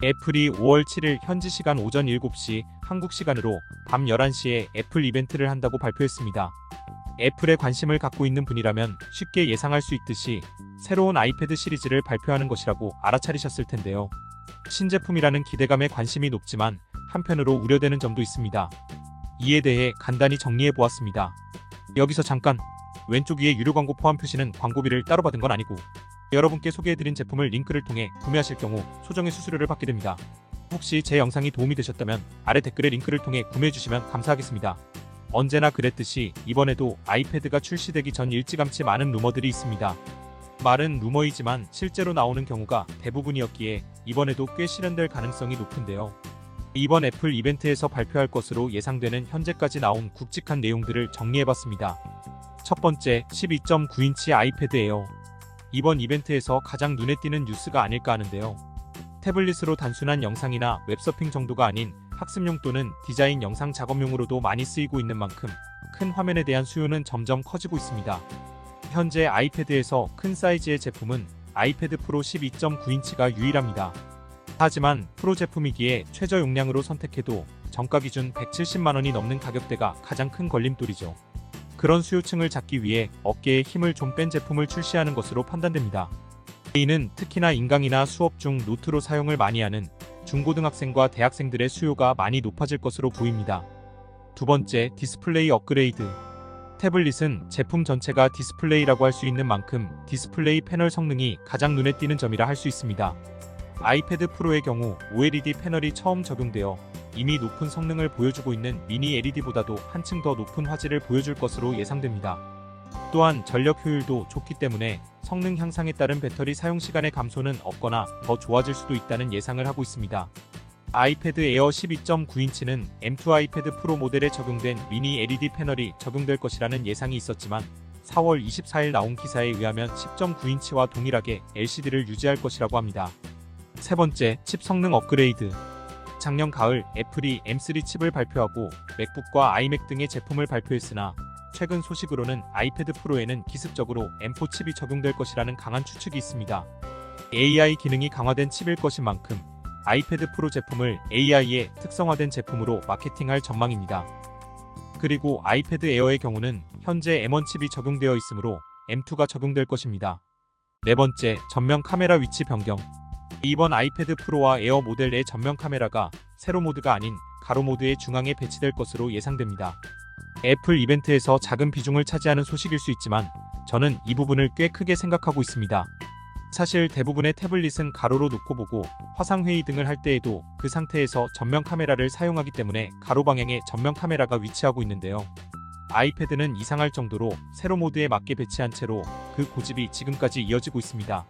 애플이 5월 7일 현지 시간 오전 7시, 한국 시간으로 밤 11시에 애플 이벤트를 한다고 발표했습니다. 애플에 관심을 갖고 있는 분이라면 쉽게 예상할 수 있듯이 새로운 아이패드 시리즈를 발표하는 것이라고 알아차리셨을 텐데요. 신제품이라는 기대감에 관심이 높지만 한편으로 우려되는 점도 있습니다. 이에 대해 간단히 정리해 보았습니다. 여기서 잠깐! 왼쪽 위에 유료 광고 포함 표시는 광고비를 따로 받은 건 아니고 여러분께 소개해드린 제품을 링크를 통해 구매하실 경우 소정의 수수료를 받게 됩니다. 혹시 제 영상이 도움이 되셨다면 아래 댓글에 링크를 통해 구매해주시면 감사하겠습니다. 언제나 그랬듯이 이번에도 아이패드가 출시되기 전 일찌감치 많은 루머들이 있습니다. 말은 루머이지만 실제로 나오는 경우가 대부분이었기에 이번에도 꽤 실현될 가능성이 높은데요. 이번 애플 이벤트에서 발표할 것으로 예상되는 현재까지 나온 굵직한 내용들을 정리해봤습니다. 첫 번째, 12.9인치 아이패드 에어. 이번 이벤트에서 가장 눈에 띄는 뉴스가 아닐까 하는데요. 태블릿으로 단순한 영상이나 웹서핑 정도가 아닌 학습용 또는 디자인 영상 작업용으로도 많이 쓰이고 있는 만큼 큰 화면에 대한 수요는 점점 커지고 있습니다. 현재 아이패드에서 큰 사이즈의 제품은 아이패드 프로 12.9인치가 유일합니다. 하지만 프로 제품이기에 최저 용량으로 선택해도 정가 기준 170만원이 넘는 가격대가 가장 큰 걸림돌이죠. 그런 수요층을 잡기 위해 어깨에 힘을 좀 뺀 제품을 출시하는 것으로 판단됩니다. 이는 특히나 인강이나 수업 중 노트로 사용을 많이 하는 중고등학생과 대학생들의 수요가 많이 높아질 것으로 보입니다. 두 번째, 디스플레이 업그레이드. 태블릿은 제품 전체가 디스플레이라고 할 수 있는 만큼 디스플레이 패널 성능이 가장 눈에 띄는 점이라 할 수 있습니다. 아이패드 프로의 경우 OLED 패널이 처음 적용되어 이미 높은 성능을 보여주고 있는 미니 LED보다도 한층 더 높은 화질을 보여줄 것으로 예상됩니다. 또한 전력 효율도 좋기 때문에 성능 향상에 따른 배터리 사용 시간의 감소는 없거나 더 좋아질 수도 있다는 예상을 하고 있습니다. 아이패드 에어 12.9인치는 M2 아이패드 프로 모델에 적용된 미니 LED 패널이 적용될 것이라는 예상이 있었지만 4월 24일 나온 기사에 의하면 10.9인치와 동일하게 LCD를 유지할 것이라고 합니다. 세 번째, 칩 성능 업그레이드. 작년 가을 애플이 M3 칩을 발표하고 맥북과 아이맥 등의 제품을 발표했으나 최근 소식으로는 아이패드 프로에는 기습적으로 M4 칩이 적용될 것이라는 강한 추측이 있습니다. AI 기능이 강화된 칩일 것인 만큼 아이패드 프로 제품을 AI에 특성화된 제품으로 마케팅할 전망입니다. 그리고 아이패드 에어의 경우는 현재 M1 칩이 적용되어 있으므로 M2가 적용될 것입니다. 네 번째, 전면 카메라 위치 변경. 이번 아이패드 프로와 에어 모델의 전면 카메라가 세로 모드가 아닌 가로 모드의 중앙에 배치될 것으로 예상됩니다. 애플 이벤트에서 작은 비중을 차지하는 소식일 수 있지만 저는 이 부분을 꽤 크게 생각하고 있습니다. 사실 대부분의 태블릿은 가로로 놓고 보고 화상회의 등을 할 때에도 그 상태에서 전면 카메라를 사용하기 때문에 가로 방향에 전면 카메라가 위치하고 있는데요. 아이패드는 이상할 정도로 세로 모드에 맞게 배치한 채로 그 고집이 지금까지 이어지고 있습니다.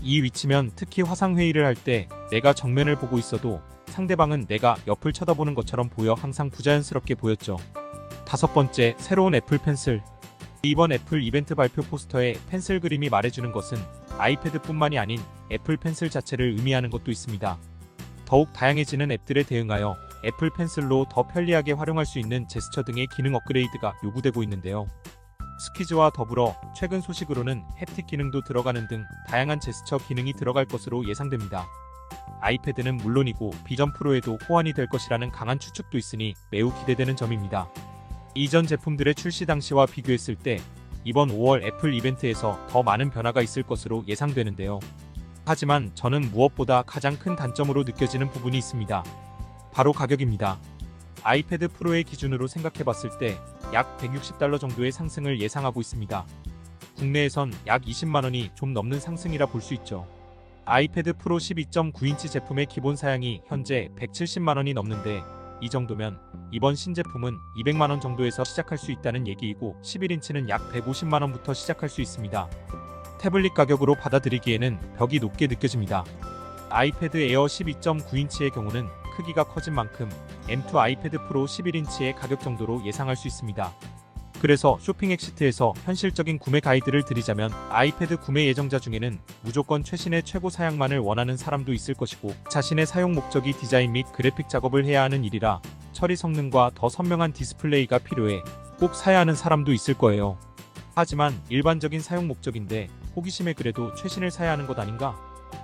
이 위치면 특히 화상회의를 할 때 내가 정면을 보고 있어도 상대방은 내가 옆을 쳐다보는 것처럼 보여 항상 부자연스럽게 보였죠. 다섯 번째, 새로운 애플 펜슬. 이번 애플 이벤트 발표 포스터에 펜슬 그림이 말해주는 것은 아이패드뿐만이 아닌 애플 펜슬 자체를 의미하는 것도 있습니다. 더욱 다양해지는 앱들에 대응하여 애플 펜슬로 더 편리하게 활용할 수 있는 제스처 등의 기능 업그레이드가 요구되고 있는데요. 스퀴즈와 더불어 최근 소식으로는 햅틱 기능도 들어가는 등 다양한 제스처 기능이 들어갈 것으로 예상됩니다. 아이패드는 물론이고 비전 프로에도 호환이 될 것이라는 강한 추측도 있으니 매우 기대되는 점입니다. 이전 제품들의 출시 당시와 비교했을 때 이번 5월 애플 이벤트에서 더 많은 변화가 있을 것으로 예상되는데요. 하지만 저는 무엇보다 가장 큰 단점으로 느껴지는 부분이 있습니다. 바로 가격입니다. 아이패드 프로의 기준으로 생각해봤을 때 약 $160 정도의 상승을 예상하고 있습니다. 국내에선 약 20만원이 좀 넘는 상승이라 볼 수 있죠. 아이패드 프로 12.9인치 제품의 기본 사양이 현재 170만원이 넘는데 이 정도면 이번 신제품은 200만원 정도에서 시작할 수 있다는 얘기이고 11인치는 약 150만원부터 시작할 수 있습니다. 태블릿 가격으로 받아들이기에는 벽이 높게 느껴집니다. 아이패드 에어 12.9인치의 경우는 크기가 커진 만큼 M2 아이패드 프로 11인치의 가격 정도로 예상할 수 있습니다. 그래서 쇼핑 엑시트에서 현실적인 구매 가이드를 드리자면 아이패드 구매 예정자 중에는 무조건 최신의 최고 사양만을 원하는 사람도 있을 것이고 자신의 사용 목적이 디자인 및 그래픽 작업을 해야 하는 일이라 처리 성능과 더 선명한 디스플레이가 필요해 꼭 사야 하는 사람도 있을 거예요. 하지만 일반적인 사용 목적인데 호기심에 그래도 최신을 사야 하는 것 아닌가?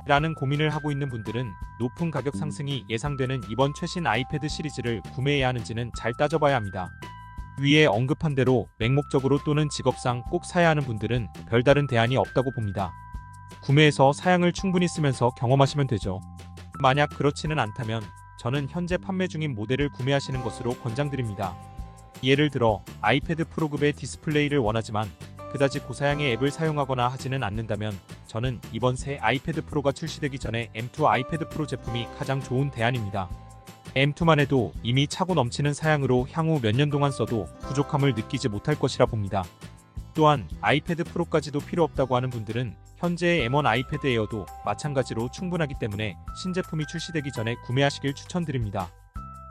라는 고민을 하고 있는 분들은 높은 가격 상승이 예상되는 이번 최신 아이패드 시리즈를 구매해야 하는지는 잘 따져봐야 합니다. 위에 언급한 대로 맹목적으로 또는 직업상 꼭 사야 하는 분들은 별다른 대안이 없다고 봅니다. 구매해서 사양을 충분히 쓰면서 경험하시면 되죠. 만약 그렇지는 않다면 저는 현재 판매 중인 모델을 구매하시는 것으로 권장드립니다. 예를 들어 아이패드 프로급의 디스플레이를 원하지만 그다지 고사양의 앱을 사용하거나 하지는 않는다면 저는 이번 새 아이패드 프로가 출시되기 전에 M2 아이패드 프로 제품이 가장 좋은 대안입니다. M2만 해도 이미 차고 넘치는 사양으로 향후 몇 년 동안 써도 부족함을 느끼지 못할 것이라 봅니다. 또한 아이패드 프로까지도 필요 없다고 하는 분들은 현재의 M1 아이패드 에어도 마찬가지로 충분하기 때문에 신제품이 출시되기 전에 구매하시길 추천드립니다.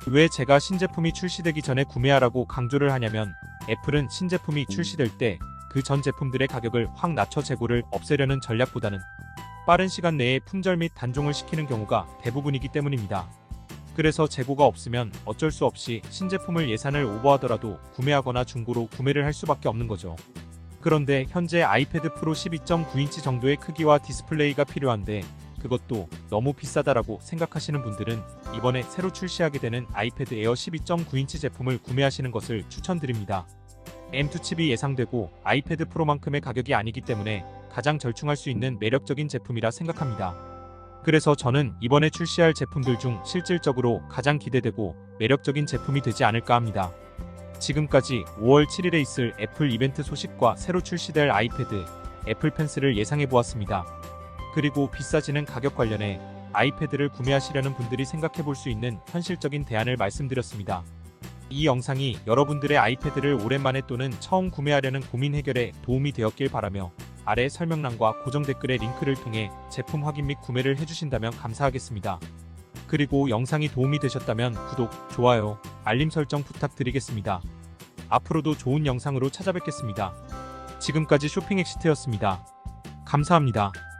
왜 제가 신제품이 출시되기 전에 구매하라고 강조를 하냐면 애플은 신제품이 출시될 때 그 전 제품들의 가격을 확 낮춰 재고를 없애려는 전략보다는 빠른 시간 내에 품절 및 단종을 시키는 경우가 대부분이기 때문입니다. 그래서 재고가 없으면 어쩔 수 없이 신제품을 예산을 오버하더라도 구매하거나 중고로 구매를 할 수밖에 없는 거죠. 그런데 현재 아이패드 프로 12.9인치 정도의 크기와 디스플레이가 필요한데 그것도 너무 비싸다라고 생각하시는 분들은 이번에 새로 출시하게 되는 아이패드 에어 12.9인치 제품을 구매하시는 것을 추천드립니다. M2 칩이 예상되고 아이패드 프로만큼의 가격이 아니기 때문에 가장 절충할 수 있는 매력적인 제품이라 생각합니다. 그래서 저는 이번에 출시할 제품들 중 실질적으로 가장 기대되고 매력적인 제품이 되지 않을까 합니다. 지금까지 5월 7일에 있을 애플 이벤트 소식과 새로 출시될 아이패드, 애플 펜슬을 예상해보았습니다. 그리고 비싸지는 가격 관련해 아이패드를 구매하시려는 분들이 생각해볼 수 있는 현실적인 대안을 말씀드렸습니다. 이 영상이 여러분들의 아이패드를 오랜만에 또는 처음 구매하려는 고민 해결에 도움이 되었길 바라며 아래 설명란과 고정 댓글의 링크를 통해 제품 확인 및 구매를 해주신다면 감사하겠습니다. 그리고 영상이 도움이 되셨다면 구독, 좋아요, 알림 설정 부탁드리겠습니다. 앞으로도 좋은 영상으로 찾아뵙겠습니다. 지금까지 쇼핑 엑시트였습니다. 감사합니다.